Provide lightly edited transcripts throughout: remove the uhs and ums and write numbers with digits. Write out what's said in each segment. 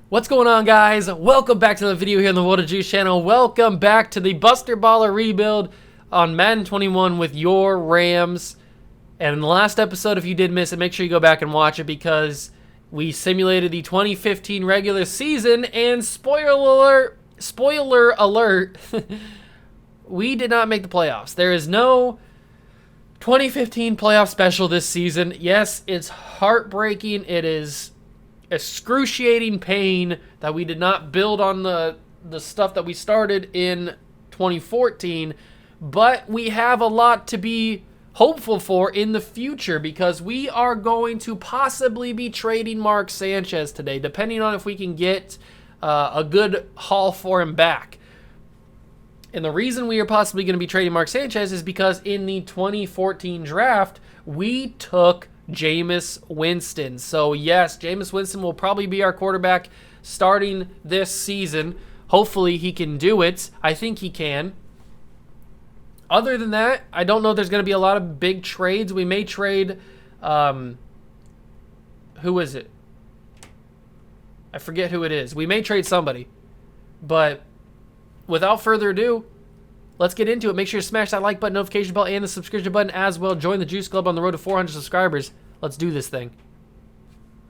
What's going on, guys? Welcome back to the video here on the World of Juice channel. Welcome back to the Buster Baller rebuild on Madden 21 with your Rams. And in the last episode, if you did miss it, make sure you go back and watch it because we simulated the 2015 regular season, and spoiler alert, we did not make the playoffs. There is no 2015 playoff special this season. Yes, it's heartbreaking. It is excruciating pain that we did not build on the stuff that we started in 2014, but we have a lot to be hopeful for in the future because we are going to possibly be trading Mark Sanchez today, depending on if we can get a good haul for him back. And the reason we are possibly going to be trading Mark Sanchez is because in the 2014 draft, we took Jameis Winston. So yes, Jameis Winston will probably be our quarterback starting this season. Hopefully he can do it. I think he can. Other than that, I don't know if there's going to be a lot of big trades. We may trade, who is it? I forget who it is. We may trade somebody. But without further ado, let's get into it. Make sure to smash that like button, notification bell, and the subscription button as well. Join the Juice Club on the road to 400 subscribers. Let's do this thing.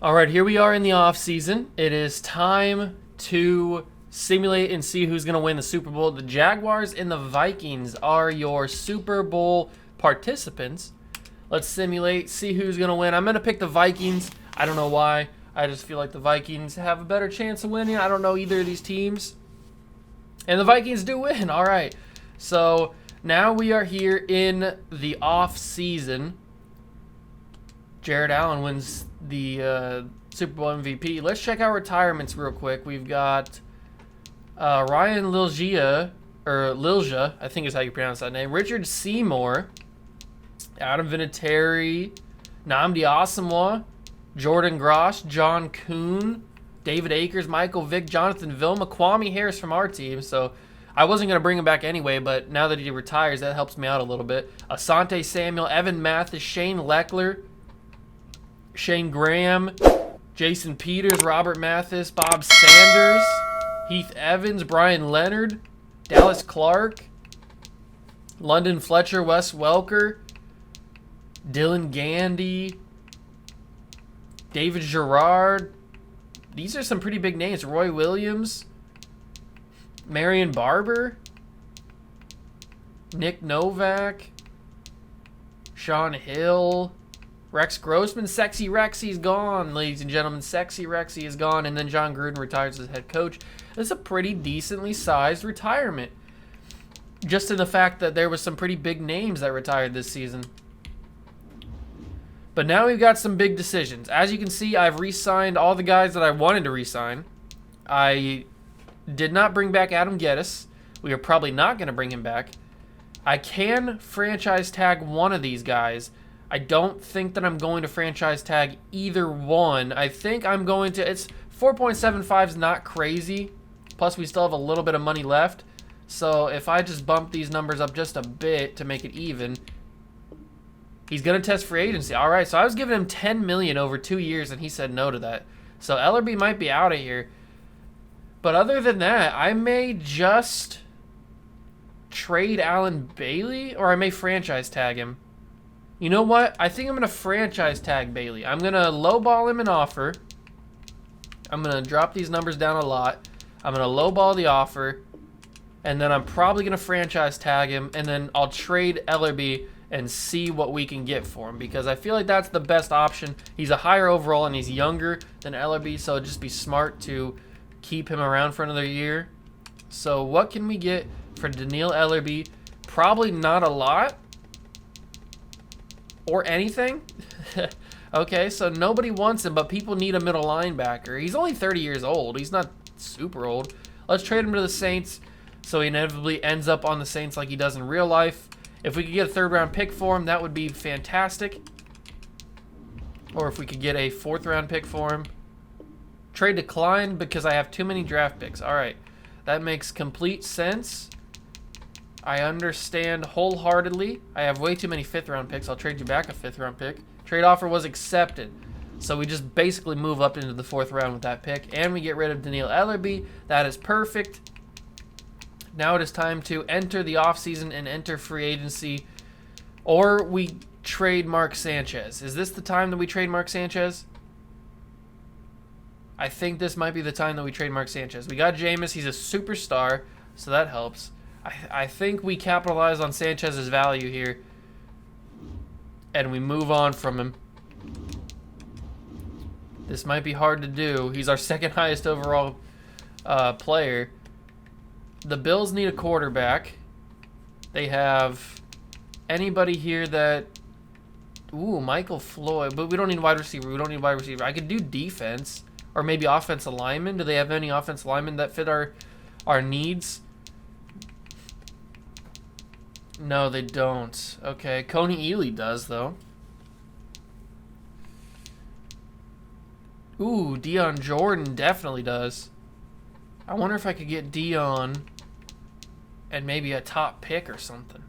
All right, here we are in the off season. It is time to simulate and see who's going to win the Super Bowl. The Jaguars and the Vikings are your Super Bowl participants. Let's simulate, see who's going to win. I'm going to pick the Vikings. I don't know why. I just feel like the Vikings have a better chance of winning. I don't know either of these teams. And the Vikings do win. All right. So now we are here in the off season. Jared Allen wins the Super Bowl MVP. Let's check out retirements real quick. We've got Ryan Lilja, I think is how you pronounce that name. Richard Seymour, Adam Vinatieri, Nnamdi Asomugha, Jordan Grosh, John Kuhn, David Akers, Michael Vick, Jonathan Vilma, Kwame Harris from our team. So I wasn't going to bring him back anyway, but now that he retires, that helps me out a little bit. Asante Samuel, Evan Mathis, Shane Leckler, Shane Graham, Jason Peters, Robert Mathis, Bob Sanders, Heath Evans, Brian Leonard, Dallas Clark, London Fletcher, Wes Welker, Dylan Gandy, David Gerard. These are some pretty big names. Roy Williams, Marion Barber, Nick Novak, Sean Hill, Rex Grossman. Sexy Rexy is gone, ladies and gentlemen. Sexy Rexy is gone. And then John Gruden retires as head coach. This is a pretty decently sized retirement. Just in the fact that there was some pretty big names that retired this season. But now we've got some big decisions. As you can see, I've re-signed all the guys that I wanted to re-sign. I did not bring back Adam Geddes. We are probably not going to bring him back. I can franchise tag one of these guys. I don't think that I'm going to franchise tag either one. I think I'm going to... It's 4.75 is not crazy. Plus, we still have a little bit of money left. So if I just bump these numbers up just a bit to make it even, he's going to test free agency. All right, so I was giving him $10 million over 2 years, and he said no to that. So Ellerby might be out of here. But other than that, I may just trade Alan Bailey, or I may franchise tag him. You know what? I think I'm going to franchise tag Bailey. I'm going to lowball him an offer. I'm going to drop these numbers down a lot. I'm going to lowball the offer. And then I'm probably going to franchise tag him. And then I'll trade Ellerby and see what we can get for him. Because I feel like that's the best option. He's a higher overall and he's younger than Ellerby. So it'd just be smart to keep him around for another year. So what can we get for Daniil Ellerby? Probably not a lot. Or anything. Okay, so nobody wants him, but people need a middle linebacker. He's only 30 years old. He's not super old. Let's trade him to the Saints so he inevitably ends up on the Saints like he does in real life. If we could get a third-round pick for him, that would be fantastic. Or if we could get a fourth-round pick for him. Trade declined because I have too many draft picks. All right, that makes complete sense. I understand wholeheartedly. I have way too many 5th round picks. I'll trade you back a 5th round pick. Trade offer was accepted. So we just basically move up into the 4th round with that pick. And we get rid of Daniil Ellerby. That is perfect. Now it is time to enter the offseason and enter free agency. Or we trade Mark Sanchez. Is this the time that we trade Mark Sanchez? I think this might be the time that we trade Mark Sanchez. We got Jameis. He's a superstar, so that helps. I think we capitalize on Sanchez's value here, and we move on from him. This might be hard to do. He's our 2nd highest overall player. The Bills need a quarterback. They have anybody here that... Ooh, Michael Floyd. But we don't need wide receiver. We don't need wide receiver. I could do defense. Or maybe offensive linemen. Do they have any offensive linemen that fit our needs? No, they don't. Okay, Coney Ely does, though. Ooh, Dion Jordan definitely does. I wonder if I could get Dion and maybe a top pick or something.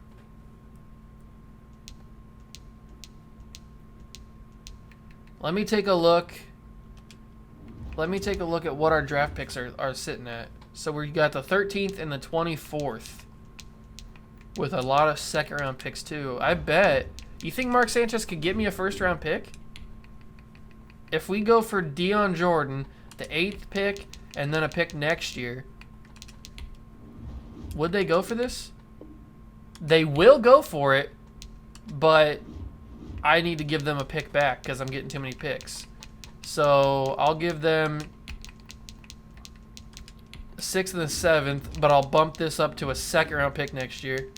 Let me take a look. Let me take a look at what our draft picks are sitting at. So we got the 13th and the 24th. With a lot of 2nd round picks too. I bet. You think Mark Sanchez could get me a 1st round pick? If we go for Dion Jordan, the 8th pick, and then a pick next year, would they go for this? They will go for it, but I need to give them a pick back because I'm getting too many picks. So I'll give them 6th and the 7th, but I'll bump this up to a 2nd round pick next year,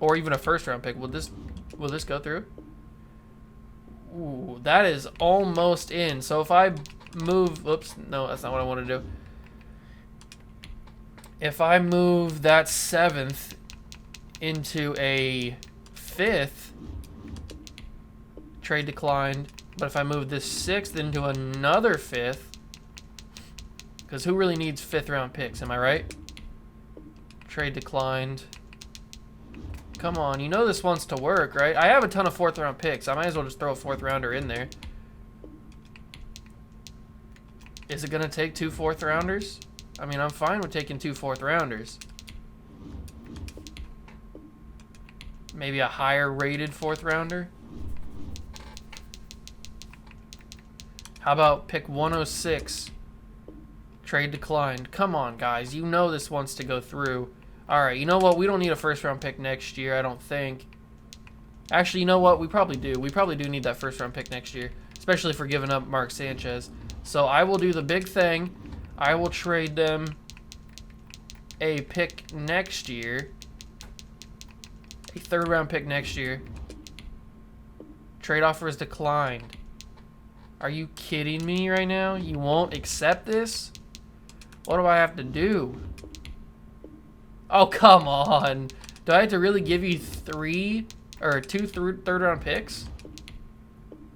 or even a 1st round pick. Will this go through? Ooh, that is almost in. So if I move, oops, no, that's not what I want to do. If I move that 7th into a 5th, trade declined. But if I move this 6th into another 5th, because who really needs 5th round picks, am I right? Trade declined. Come on, you know this wants to work, right? I have a ton of 4th round picks. I might as well just throw a 4th rounder in there. Is it going to take 2 4th rounders? I mean, I'm fine with taking 2 4th rounders. Maybe a higher rated 4th rounder? How about pick 106? Trade declined. Come on, guys. You know this wants to go through. All right, you know what? We don't need a 1st round pick next year, I don't think. Actually, you know what? We probably do. We probably do need that 1st round pick next year, especially for giving up Mark Sanchez. So I will do the big thing. I will trade them a pick next year. A 3rd round pick next year. Trade offer is declined. Are you kidding me right now? You won't accept this? What do I have to do? Oh, come on. Do I have to really give you 2 3rd round picks?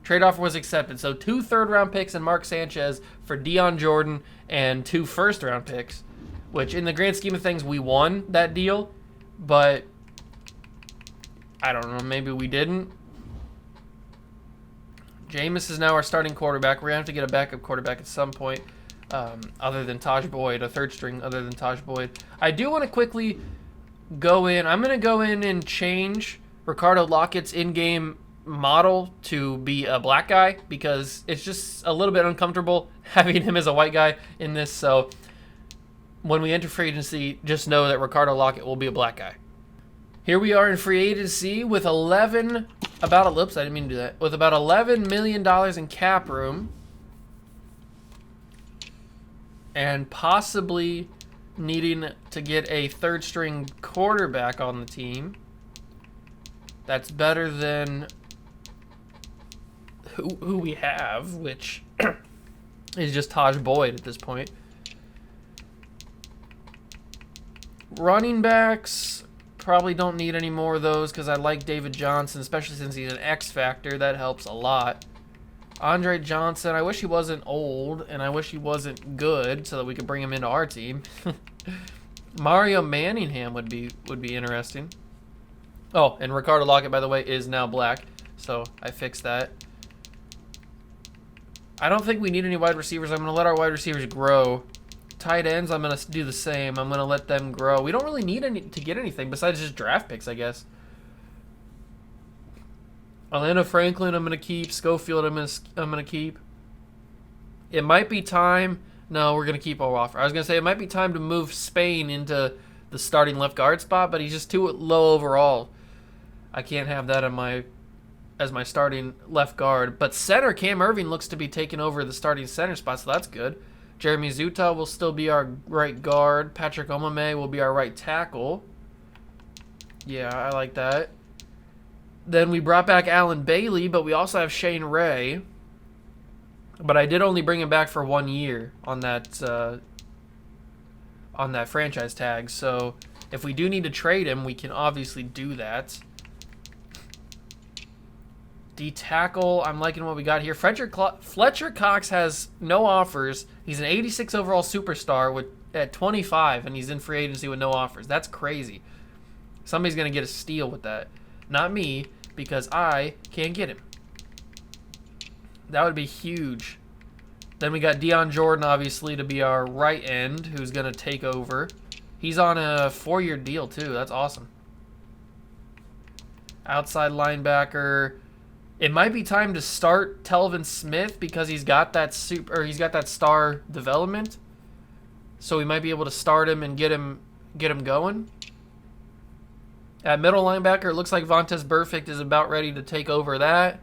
Trade offer was accepted. So 2 3rd round picks and Mark Sanchez for Dion Jordan and 2 1st round picks, which in the grand scheme of things, we won that deal, but I don't know, maybe we didn't. Jameis is now our starting quarterback. We're going to have to get a backup quarterback at some point, other than Taj Boyd, a 3rd string other than Taj Boyd. I do want to quickly go in. I'm going to go in and change Ricardo Lockett's in-game model to be a black guy because it's just a little bit uncomfortable having him as a white guy in this. So when we enter free agency, just know that Ricardo Lockett will be a black guy. Here we are in free agency with about $11 million in cap room and possibly needing to get a 3rd string quarterback on the team. That's better than who we have, which is just Taj Boyd at this point. Running backs, probably don't need any more of those because I like David Johnson, especially since he's an X factor. That helps a lot. Andre Johnson, I wish he wasn't old and I wish he wasn't good so that we could bring him into our team. Mario Manningham would be interesting. Oh, and Ricardo Lockett, by the way, is now black, so I fixed that. I don't think we need any wide receivers. I'm going to let our wide receivers grow. Tight ends, I'm going to do the same. I'm going to let them grow. We don't really need to get anything besides just draft picks, I guess. Orlando Franklin, I'm going to keep. Schofield, I'm going to keep. It might be time. No, we're going to keep O'Rourke. I was going to say it might be time to move Spain into the starting left guard spot, but he's just too low overall. I can't have that as my starting left guard. But center, Cam Irving looks to be taking over the starting center spot, so that's good. Jeremy Zuta will still be our right guard. Patrick Omame will be our right tackle. Yeah, I like that. Then we brought back Alan Bailey, but we also have Shane Ray. But I did only bring him back for 1 year on that franchise tag. So if we do need to trade him, we can obviously do that. D-tackle, I'm liking what we got here. Fletcher Cox has no offers. He's an 86 overall superstar at 25, and he's in free agency with no offers. That's crazy. Somebody's going to get a steal with that. Not me, because I can't get him. That would be huge. Then we got Dion Jordan, obviously, to be our right end, who's going to take over. He's on a 4-year deal, too. That's awesome. Outside linebacker. It might be time to start Telvin Smith because he's got that star development. So we might be able to start him and get him going. At middle linebacker, it looks like Vontaze Burfict is about ready to take over that.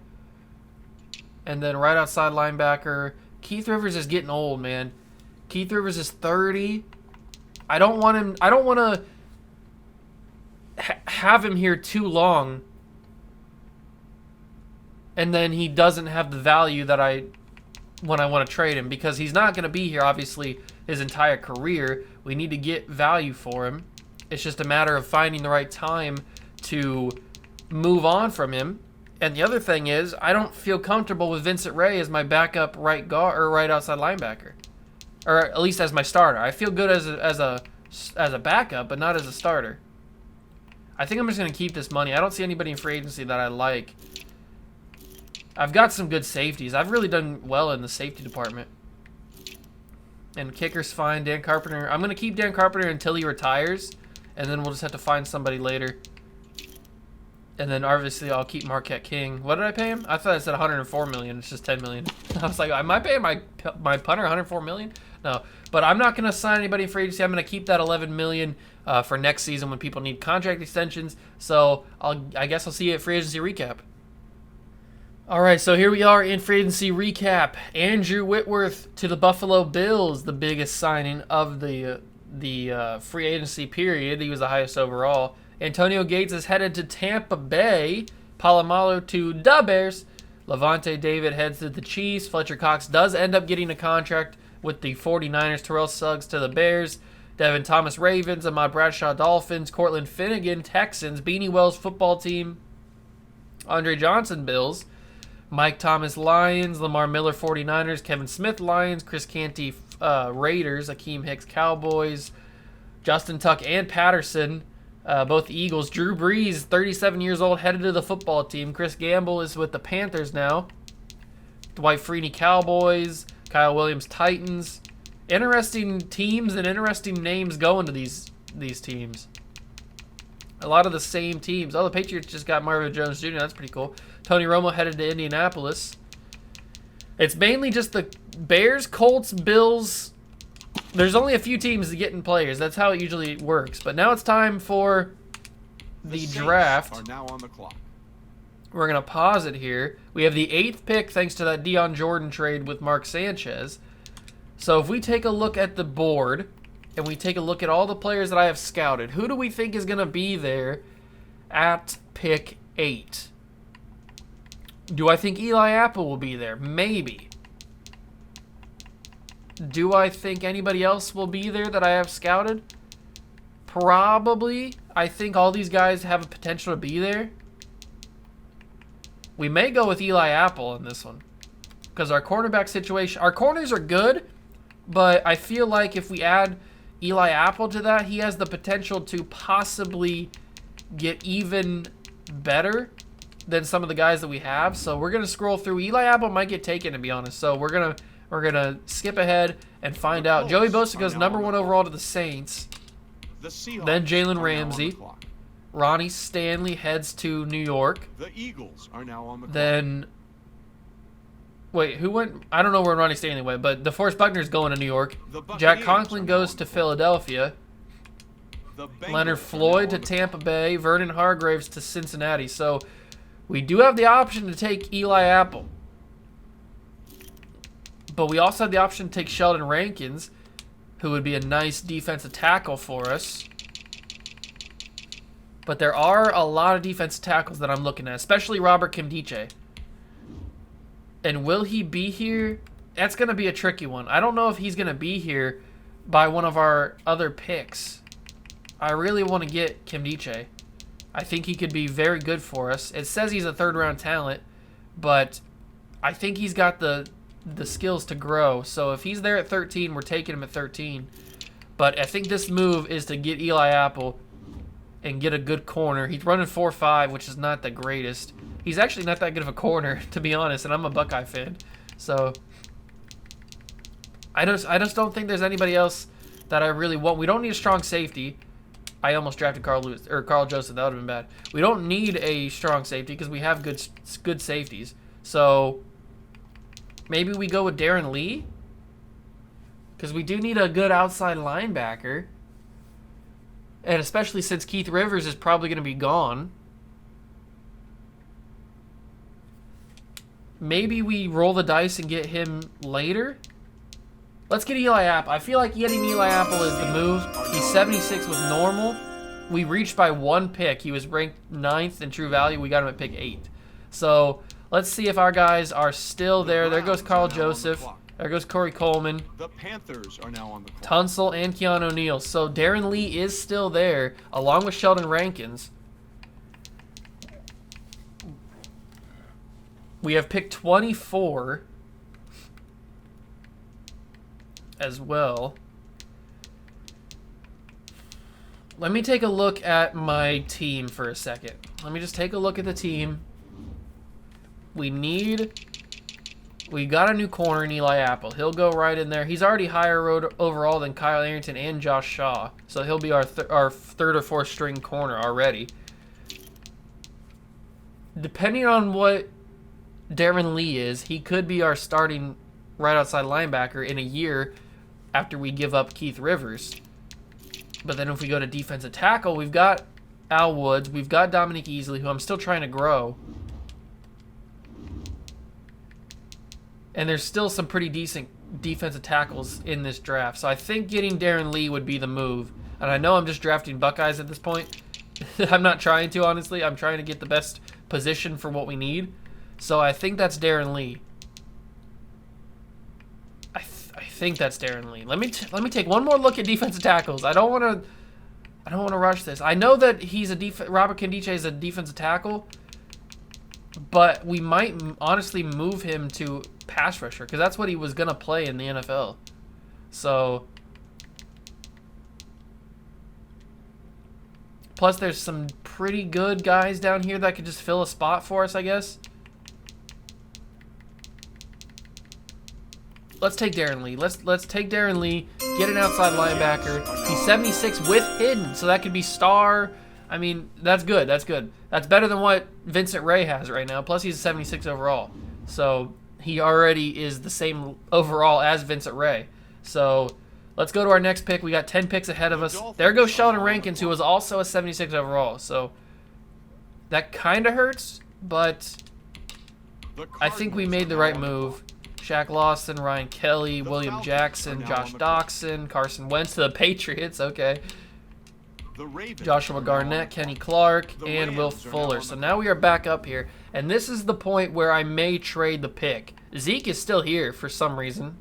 And then right outside linebacker, Keith Rivers is getting old, man. Keith Rivers is 30. I don't want to have him here too long. And then he doesn't have the value that when I want to trade him, because he's not going to be here, obviously, his entire career. We need to get value for him. It's just a matter of finding the right time to move on from him. And the other thing is, I don't feel comfortable with Vincent Ray as my backup right guard or right outside linebacker, or at least as my starter. I feel good as a backup, but not as a starter. I think I'm just going to keep this money. I don't see anybody in free agency that I like. I've got some good safeties. I've really done well in the safety department. And kicker's fine. Dan Carpenter. I'm going to keep Dan Carpenter until he retires, and then we'll just have to find somebody later. And then obviously I'll keep Marquette King. What did I pay him? I thought I said $104 million. It's just $10 million. I was like, am I paying my punter $104 million? No. But I'm not going to sign anybody in free agency. I'm going to keep that $11 million for next season when people need contract extensions. So I guess I'll see you at free agency recap. All right, so here we are in free agency recap. Andrew Whitworth to the Buffalo Bills, the biggest signing of the free agency period. He was the highest overall. Antonio Gates is headed to Tampa Bay. Palomalo to the Bears. Levante David heads to the Chiefs. Fletcher Cox does end up getting a contract with the 49ers. Terrell Suggs to the Bears. Devin Thomas Ravens. Ahmad Bradshaw Dolphins. Cortland Finnegan Texans. Beanie Wells football team. Andre Johnson Bills. Mike Thomas Lions. Lamar Miller 49ers. Kevin Smith Lions. Chris Canty Raiders. Akeem Hicks Cowboys. Justin Tuck and Patterson both Eagles. Drew Brees 37 years old headed to the football team. Chris Gamble is with the Panthers now. Dwight Freeney Cowboys. Kyle Williams Titans. Interesting teams and interesting names going to these teams. A lot of the same teams. Oh, the Patriots just got Marvin Jones Jr. That's pretty cool. Tony Romo headed to Indianapolis. It's mainly just the Bears, Colts, Bills. There's only a few teams getting players. That's how it usually works. But now it's time for the draft. Are now on the clock. We're going to pause it here. We have the 8th pick thanks to that Dion Jordan trade with Mark Sanchez. So if we take a look at the board and we take a look at all the players that I have scouted, who do we think is going to be there at pick 8? Do I think Eli Apple will be there? Maybe. Do I think anybody else will be there that I have scouted? Probably. I think all these guys have a potential to be there. We may go with Eli Apple in this one, because our cornerback situation, our corners are good, but I feel like if we add Eli Apple to that, he has the potential to possibly get even better than some of the guys that we have. So we're gonna scroll through. Eli Apple might get taken, to be honest. So we're gonna skip ahead and find out. Joey Bosa goes #1 overall to the Saints. Then Jalen Ramsey. Ronnie Stanley heads to New York. The Eagles are now on the clock. Then, wait, who went? I don't know where Ronnie Stanley went, but DeForest Buckner's going to New York. Jack Conklin goes to Philadelphia. Leonard Floyd to Tampa Bay. Vernon Hargraves to Cincinnati. So we do have the option to take Eli Apple. But we also have the option to take Sheldon Rankins, who would be a nice defensive tackle for us. But there are a lot of defensive tackles that I'm looking at, especially Robert Kimdiche. And will he be here? That's going to be a tricky one. I don't know if he's going to be here by one of our other picks. I really want to get Kimdiche. I think he could be very good for us. It says he's a third-round talent, but I think he's got the skills to grow. So if he's there at 13, we're taking him at 13. But I think this move is to get Eli Apple and get a good corner. He's running 4.5, which is not the greatest. He's actually not that good of a corner, to be honest, and I'm a Buckeye fan. So I just don't think there's anybody else that I really want. We don't need a strong safety. I almost drafted Carl Joseph. That would have been bad. We don't need a strong safety because we have good safeties. So maybe we go with Darren Lee, because we do need a good outside linebacker. And especially since Keith Rivers is probably going to be gone. Maybe we roll the dice and get him later. Let's get Eli Apple. I feel like getting Eli Apple is the move. He's 76 with normal. We reached by 1 pick. He was ranked 9th in true value. We got him at pick 8. So let's see if our guys are still there. There goes Carl Joseph. There goes Corey Coleman. The Panthers are now on the clock. Tunsil and Keanu O'Neal. So Darren Lee is still there, along with Sheldon Rankins. We have pick 24 as well. Let me take a look at my team for a second. Let me just take a look at the team. We got a new corner in Eli Apple. He'll go right in there. He's already higher overall than Kyle Arrington and Josh Shaw. So he'll be our third or fourth string corner already. Depending on what Darren Lee is, he could be our starting right outside linebacker in a year after we give up Keith Rivers. But then if we go to defensive tackle, we've got Al Woods. We've got Dominique Easley, who I'm still trying to grow. And there's still some pretty decent defensive tackles in this draft. So I think getting Darren Lee would be the move. And I know I'm just drafting Buckeyes at this point. I'm not trying to, honestly. I'm trying to get the best position for what we need. So I think that's Darren Lee. I think that's Darren Lee. Let me take one more look at defensive tackles. I don't want to rush this. I know that Robert Kimdiche is a defensive tackle, but we might honestly move him to pass rusher because that's what he was going to play in the NFL. So plus there's some pretty good guys down here that could just fill a spot for us, I guess. Let's take Darren Lee. Let's take Darren Lee, get an outside linebacker. He's 76 with hidden, so that could be star. I mean, that's good. That's good. That's better than what Vincent Ray has right now. Plus, he's a 76 overall. So he already is the same overall as Vincent Ray. So let's go to our next pick. We got 10 picks ahead of us. There goes Sheldon Rankins, who was also a 76 overall. So that kind of hurts, but I think we made the right move. Shaq Lawson, Ryan Kelly, William Jackson, Josh Doxson, Carson Wentz to the Patriots. Okay. Joshua Garnett, Kenny Clark, and Will Fuller. So now we are back up here. And this is the point where I may trade the pick. Zeke is still here for some reason.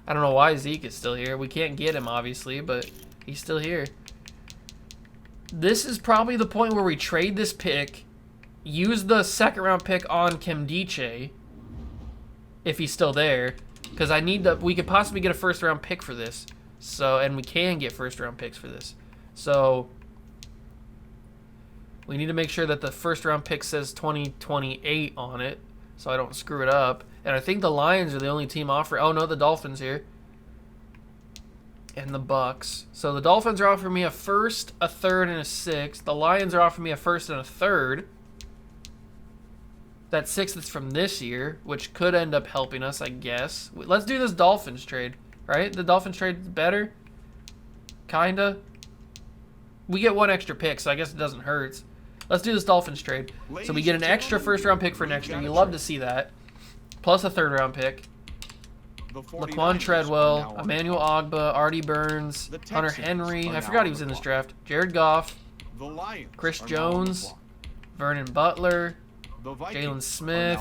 I don't know why Zeke is still here. We can't get him, obviously, but he's still here. This is probably the point where we trade this pick, use the second-round pick on Kimdiche, if he's still there, because we could possibly get a first-round pick for this. So, and we can get first round picks for this. So we need to make sure that the first round pick says 2028 on it, so I don't screw it up. And I think the Lions are the only team offering. Oh no, the Dolphins here. And the Bucks. So the Dolphins are offering me a first, a third, and a sixth. The Lions are offering me a first and a third. That sixth is from this year, which could end up helping us, I guess. Let's do this Dolphins trade, right? The Dolphins trade is better. Kinda. We get one extra pick, so I guess it doesn't hurt. Let's do this Dolphins trade. So we get an extra first-round pick for next year. You love to see that. Plus a third-round pick. Laquan Treadwell, Emmanuel Ogbah, Artie Burns, Hunter Henry. I forgot he was in this draft. Jared Goff, Chris Jones, Vernon Butler, Jalen Smith,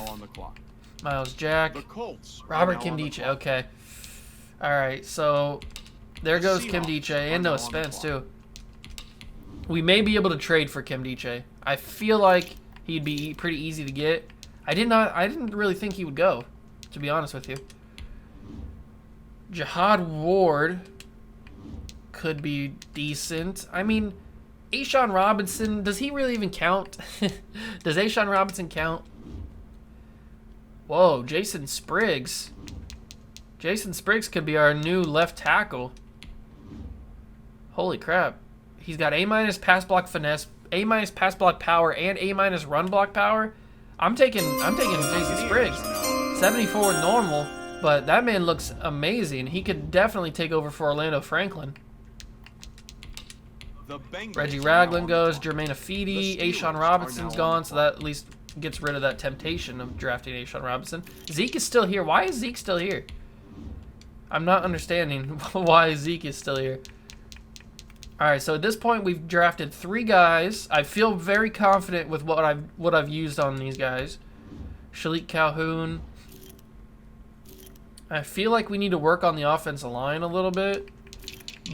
Miles Jack, Robert Kimdiche. Okay. All right, so there goes Kimdiche and Noah Spence too. We may be able to trade for Kimdiche. I feel like he'd be pretty easy to get. I didn't really think he would go, to be honest with you. Jihad Ward could be decent. I mean, A'Shawn Robinson, does he really even count? Does A'Shawn Robinson count? Whoa, Jason Spriggs. Jason Spriggs could be our new left tackle. Holy crap. He's got A- pass block finesse, A- pass block power, and A- run block power. I'm taking Jason Spriggs. 74 with normal, but that man looks amazing. He could definitely take over for Orlando Franklin. Reggie Ragland goes, Jermaine Afidi, A'Shawn Robinson's gone, so that at least gets rid of that temptation of drafting A'Shawn Robinson. Zeke is still here. Why is Zeke still here? I'm not understanding why Zeke is still here. All right, so at this point we've drafted 3 guys. I feel very confident with what I've used on these guys. Shalik Calhoun. I feel like we need to work on the offensive line a little bit,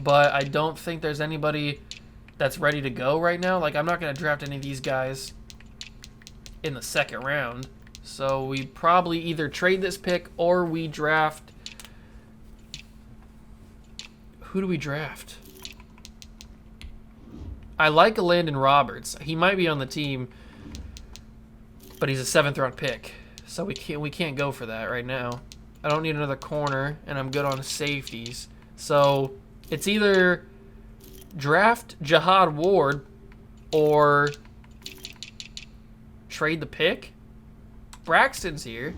but I don't think there's anybody that's ready to go right now. Like, I'm not going to draft any of these guys in the second round. So we probably either trade this pick or we draft. Who do we draft? I like Landon Roberts. He might be on the team, but he's a 7th round pick, so we can't go for that right now. I don't need another corner, and I'm good on safeties. So it's either draft Jihad Ward or trade the pick. Braxton's here.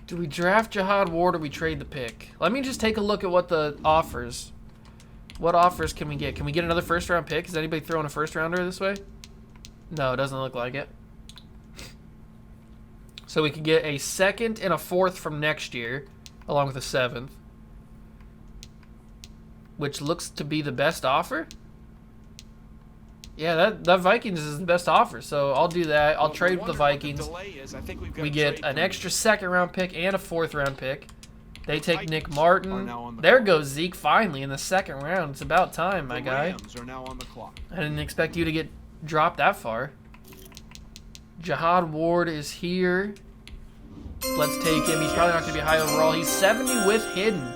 Do we draft Jihad Ward or we trade the pick? Let me just take a look at what the offers. What offers can we get? Can we get another first round pick? Is anybody throwing a first rounder this way? No, it doesn't look like it. So we could get a 2nd and a 4th from next year, along with a 7th. Which looks to be the best offer. Yeah, that Vikings is the best offer, so I'll do that. I'll trade with the Vikings. We get an extra 2nd round pick and a 4th round pick. They take Nick Martin. There goes Zeke finally in the 2nd round. It's about time, my guy. I didn't expect you to get dropped that far. Jihad Ward is here. Let's take him. He's probably not going to be high overall. He's 70 with hidden.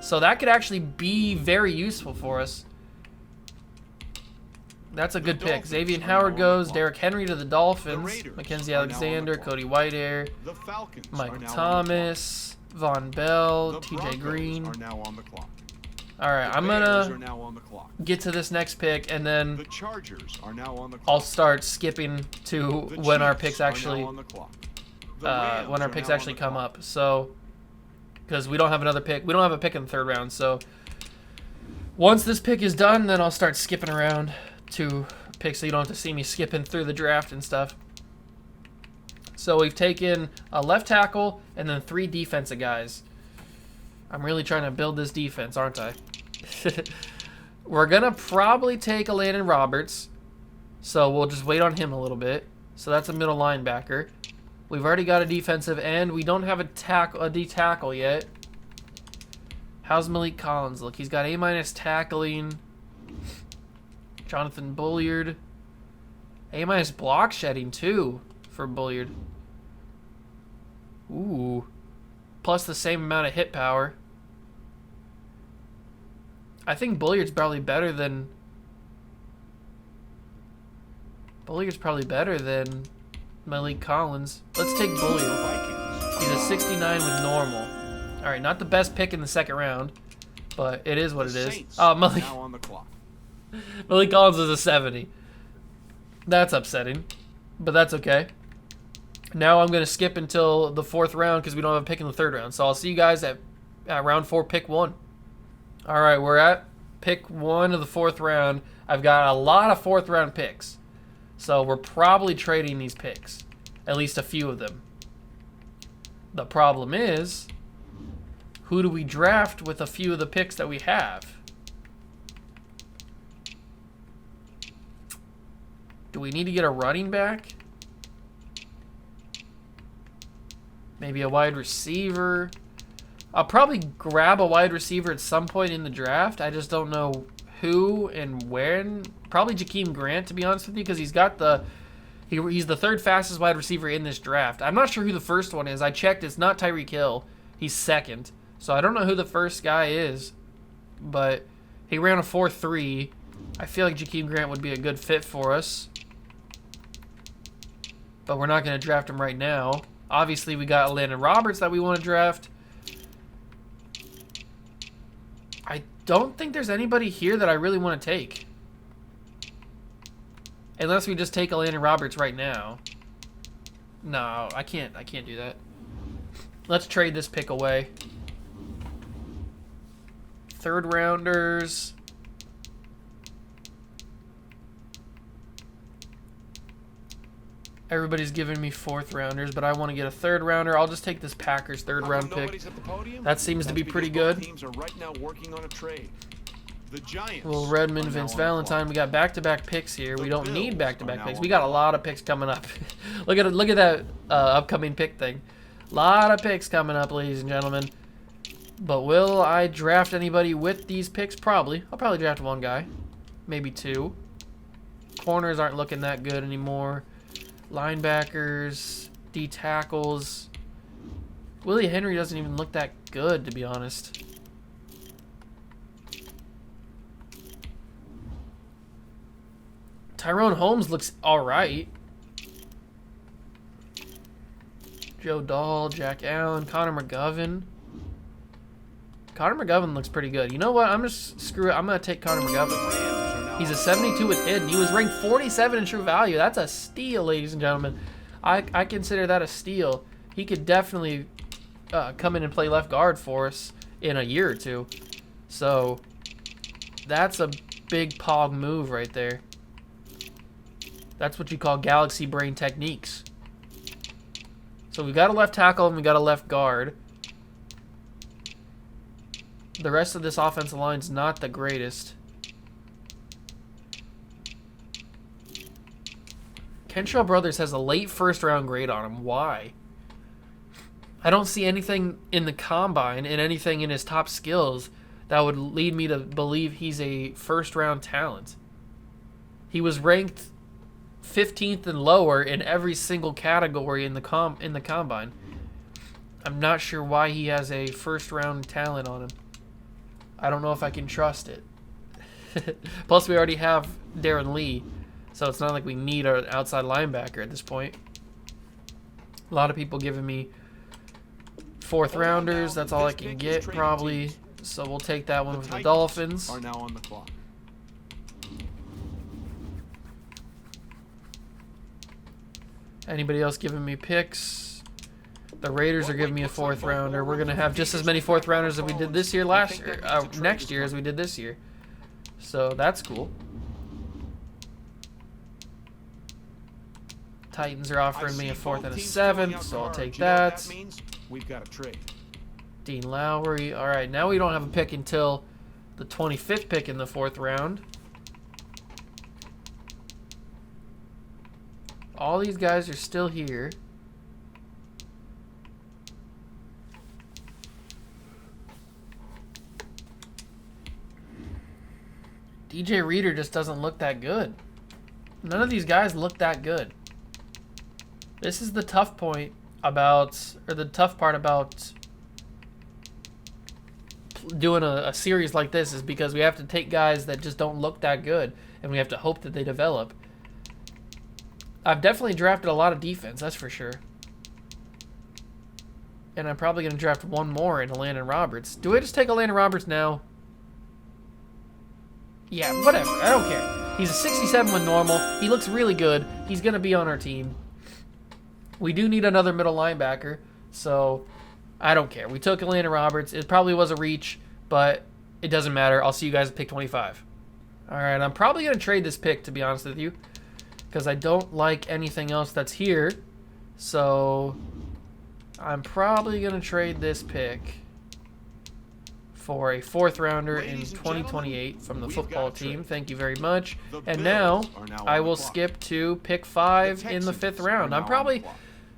So that could actually be very useful for us. That's a good pick. Xavier Howard goes. Derrick Henry to the Dolphins. Mackenzie Alexander, Cody Whitehair, Michael Thomas, Von Bell, TJ Green. All right, I'm gonna get to this next pick, and then I'll start skipping to when our picks actually come up. So, because we don't have another pick, we don't have a pick in the 3rd round. So, once this pick is done, then I'll start skipping around to picks, so you don't have to see me skipping through the draft and stuff. So we've taken a left tackle and then 3 defensive guys. I'm really trying to build this defense, aren't I? We're going to probably take a Landon Roberts, so we'll just wait on him a little bit. So that's a middle linebacker. We've already got a defensive end. We don't have a D-tackle yet. How's Malik Collins look? He's got A- tackling. Jonathan Bulliard. A- block shedding, too, for Bulliard. Ooh. Plus the same amount of hit power. I think Bulliard's probably better than... Bulliard's probably better than Malik Collins. Let's take Bulliard. He's a 69 with normal. Alright, not the best pick in the second round, but it is what it is. Oh, Malik Collins is a 70. That's upsetting, but that's okay. Now I'm going to skip until the 4th round because we don't have a pick in the 3rd round. So I'll see you guys at round 4, pick 1. All right, we're at pick 1 of the 4th round. I've got a lot of 4th round picks. So we're probably trading these picks, at least a few of them. The problem is, who do we draft with a few of the picks that we have? Do we need to get a running back? Maybe a wide receiver? I'll probably grab a wide receiver at some point in the draft. I just don't know who and when. Probably Jakeem Grant, to be honest with you, because he's got he's the 3rd fastest wide receiver in this draft. I'm not sure who the first one is. I checked. It's not Tyreek Hill. He's 2nd. So I don't know who the first guy is. But he ran a 4.3. I feel like Jakeem Grant would be a good fit for us. But we're not going to draft him right now. Obviously, we got Landon Roberts that we want to draft. I don't think there's anybody here that I really want to take. Unless we just take a Landon Roberts right now. No, I can't do that. Let's trade this pick away. 3rd rounders. Everybody's giving me 4th rounders, but I want to get a 3rd rounder. I'll just take this Packers 3rd round pick. That seems to be pretty good. Teams are right now working on a trade. The Giants. Well, Redmond, Vince Valentine. We got back-to-back picks here. We don't need back-to-back picks. We got a lot of picks coming up. Look at that upcoming pick thing. A lot of picks coming up, ladies and gentlemen. But will I draft anybody with these picks? Probably. I'll probably draft 1 guy, maybe 2. Corners aren't looking that good anymore. Linebackers, D tackles. Willie Henry doesn't even look that good, to be honest. Tyrone Holmes looks alright. Joe Dahl, Jack Allen, Connor McGovern. Connor McGovern looks pretty good. You know what? I'm just screw it. I'm going to take Connor McGovern. He's a 72 with hidden. He was ranked 47 in true value. That's a steal, ladies and gentlemen. I consider that a steal. He could definitely come in and play left guard for us in a year or 2. So that's a big pog move right there. That's what you call galaxy brain techniques. So we got a left tackle and we got a left guard. The rest of this offensive line's not the greatest. Kenshaw Brothers has a late 1st round grade on him. Why? I don't see anything in the combine and anything in his top skills that would lead me to believe he's a 1st round talent. He was ranked 15th and lower in every single category in the combine. I'm not sure why he has a 1st round talent on him. I don't know if I can trust it. Plus, we already have Darren Lee, so it's not like we need an outside linebacker at this point. A lot of people giving me 4th rounders. That's all I can get, probably. So we'll take that one with the Dolphins. Are now on the clock. Anybody else giving me picks? The Raiders are giving me a 4th rounder. We're going to have just as many 4th rounders as we did this year next year as we did this year. So that's cool. Titans are offering me a 4th and a 7th, so I'll take that. We've got a trade. Dean Lowry. All right, now we don't have a pick until the 25th pick in the 4th round. All these guys are still here. DJ Reader just doesn't look that good. None of these guys look that good. This is the tough point. or the tough part about doing a series like this is because we have to take guys that just don't look that good, and we have to hope that they develop. I've definitely drafted a lot of defense, that's for sure. And I'm probably going to draft one more in Landon Roberts. Do I just take a Landon Roberts now? Yeah, whatever. I don't care. He's a 67 with normal. He looks really good. He's going to be on our team. We do need another middle linebacker, so I don't care. We took Landon Roberts. It probably was a reach, but it doesn't matter. I'll see you guys at pick 25. All right, I'm probably going to trade this pick, to be honest with you, because I don't like anything else that's here. So I'm probably going to trade this pick for a 4th rounder in 2028 from the football team. Thank you very much. And now I will skip to pick 5 in the 5th round. I'm probably,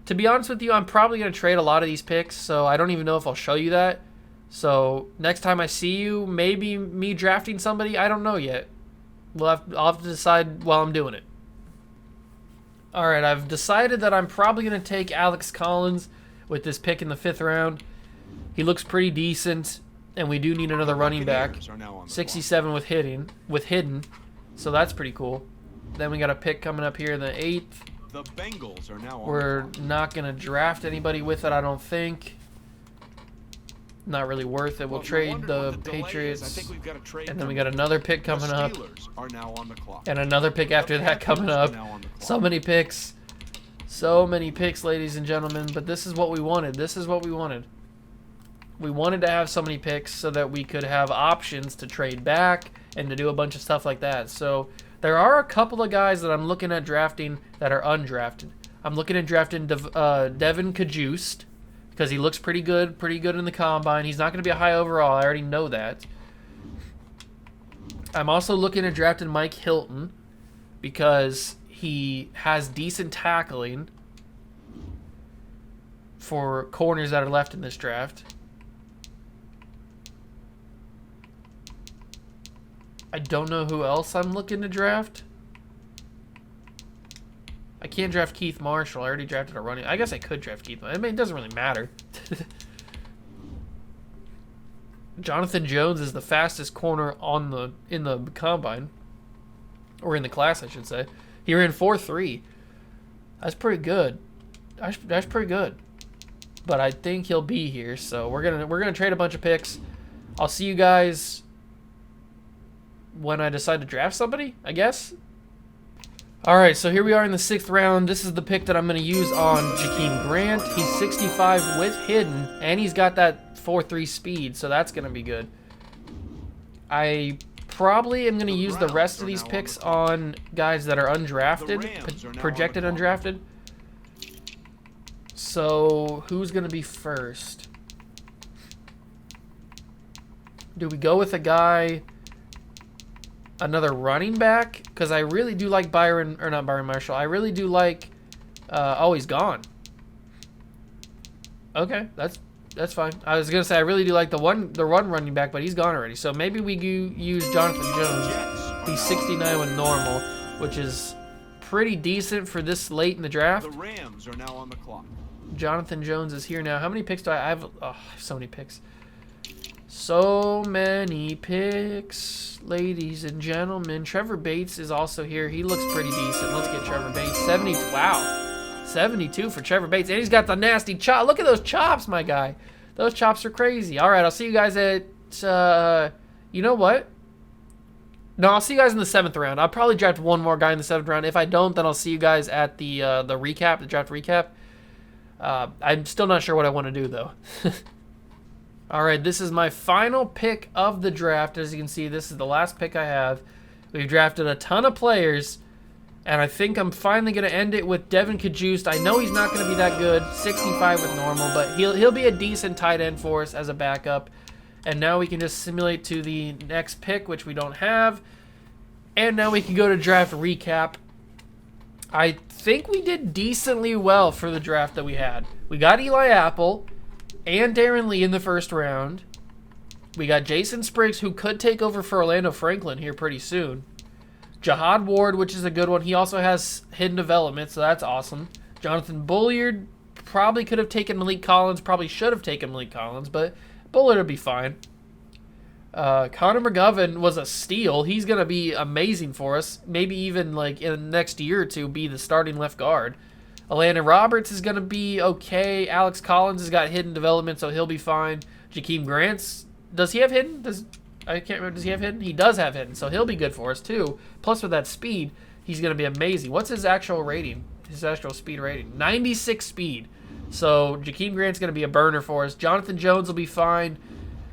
to be honest with you, I'm probably going to trade a lot of these picks, so I don't even know if I'll show you that. So next time I see you, maybe me drafting somebody, I don't know yet. I'll have to decide while I'm doing it. All right, I've decided that I'm probably going to take Alex Collins with this pick in the 5th round. He looks pretty decent, and we do need another running back. 67 with hidden, so that's pretty cool. Then we got a pick coming up here in the 8th. The Bengals are now on. We're not going to draft anybody with it, I don't think. Not really worth it. We'll trade the Patriots, and then we got another pick coming up, and another pick after that coming up. So many picks. So many picks, ladies and gentlemen, but this is what we wanted. This is what we wanted. We wanted to have so many picks so that we could have options to trade back and to do a bunch of stuff like that. So there are a couple of guys that I'm looking at drafting that are undrafted. I'm looking at drafting Devin Kajust because he looks pretty good in the combine. He's not going to be a high overall. I already know that. I'm also looking at drafting Mike Hilton because he has decent tackling for corners that are left in this draft. I don't know who else I'm looking to draft. I can't draft Keith Marshall. I already drafted a running. I guess I could draft Keith. I mean, it doesn't really matter. Jonathan Jones is the fastest corner in the combine, or in the class, I should say. He ran 4.3. That's pretty good. That's pretty good. But I think he'll be here, so we're gonna trade a bunch of picks. I'll see you guys when I decide to draft somebody, I guess. All right, so here we are in the 6th round. This is the pick that I'm going to use on Jakeem Grant. He's 65 with hidden, and he's got that 4.3 speed, so that's going to be good. I probably am going to use the rest of these picks on guys that are undrafted, projected undrafted. So who's going to be first? Do we go with a guy, another running back? Because I really do like not Byron Marshall. I really do like, oh, he's gone. Okay, that's fine. I was going to say I really do like the run running back, but he's gone already. So maybe we use Jonathan Jones. He's 69 with normal, which is pretty decent for this late in the draft. The Rams are now on the clock. Jonathan Jones is here now. How many picks do I have? Oh, so many picks. So many picks, ladies and gentlemen. Trevor Bates is also here. He looks pretty decent. Let's get Trevor Bates. 72. Wow. 72 for Trevor Bates. And he's got the nasty chop. Look at those chops, my guy. Those chops are crazy. All right, I'll see you guys at, you know what? No, I'll see you guys in the 7th round. I'll probably draft one more guy in the 7th round. If I don't, then I'll see you guys at the recap, the draft recap. I'm still not sure what I want to do, though. All right, this is my final pick of the draft. As you can see, this is the last pick I have. We've drafted a ton of players, and I think I'm finally going to end it with Devin Kajust. I know he's not going to be that good, 65 with normal, but he'll be a decent tight end for us as a backup. And now we can just simulate to the next pick, which we don't have. And now we can go to draft recap. I think we did decently well for the draft that we had. We got Eli Apple and Darren Lee in the 1st round. We got Jason Spriggs, who could take over for Orlando Franklin here pretty soon. Jahad Ward, which is a good one. He also has hidden development, so that's awesome. Jonathan Bulliard, probably could have taken Malik Collins, probably should have taken Malik Collins, but Bullard will be fine. Connor McGovern was a steal. He's going to be amazing for us. Maybe even like in the next year or two be the starting left guard. Alandon Roberts is going to be okay. Alex Collins has got hidden development, so he'll be fine. Jakeem Grant's, does he have hidden? I can't remember. Does he have hidden? He does have hidden, so he'll be good for us too. Plus with that speed, he's going to be amazing. What's his actual rating? His actual speed rating? 96 speed. So Jakeem Grant's going to be a burner for us. Jonathan Jones will be fine.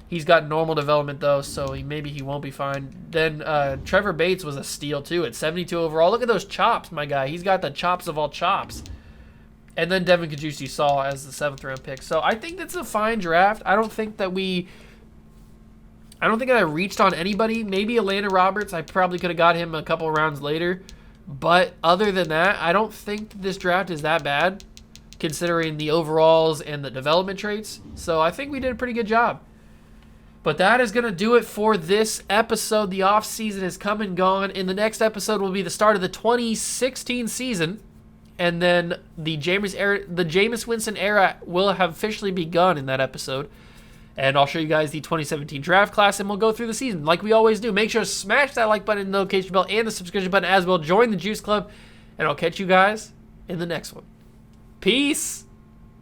He's got normal development though, so maybe he won't be fine. Then Trevor Bates was a steal too at 72 overall. Look at those chops, my guy. He's got the chops of all chops. And then Devin Kajus you saw as the 7th round pick. So I think that's a fine draft. I don't think that I reached on anybody. Maybe Alandon Roberts. I probably could have got him a couple rounds later. But other than that, I don't think this draft is that bad, considering the overalls and the development traits. So I think we did a pretty good job. But that is going to do it for this episode. The offseason has come and gone. In the next episode will be the start of the 2016 season. And then the Jameis Winston era will have officially begun in that episode. And I'll show you guys the 2017 draft class, and we'll go through the season like we always do. Make sure to smash that like button, notification bell, and the subscription button as well. Join the Juice Club, and I'll catch you guys in the next one. Peace!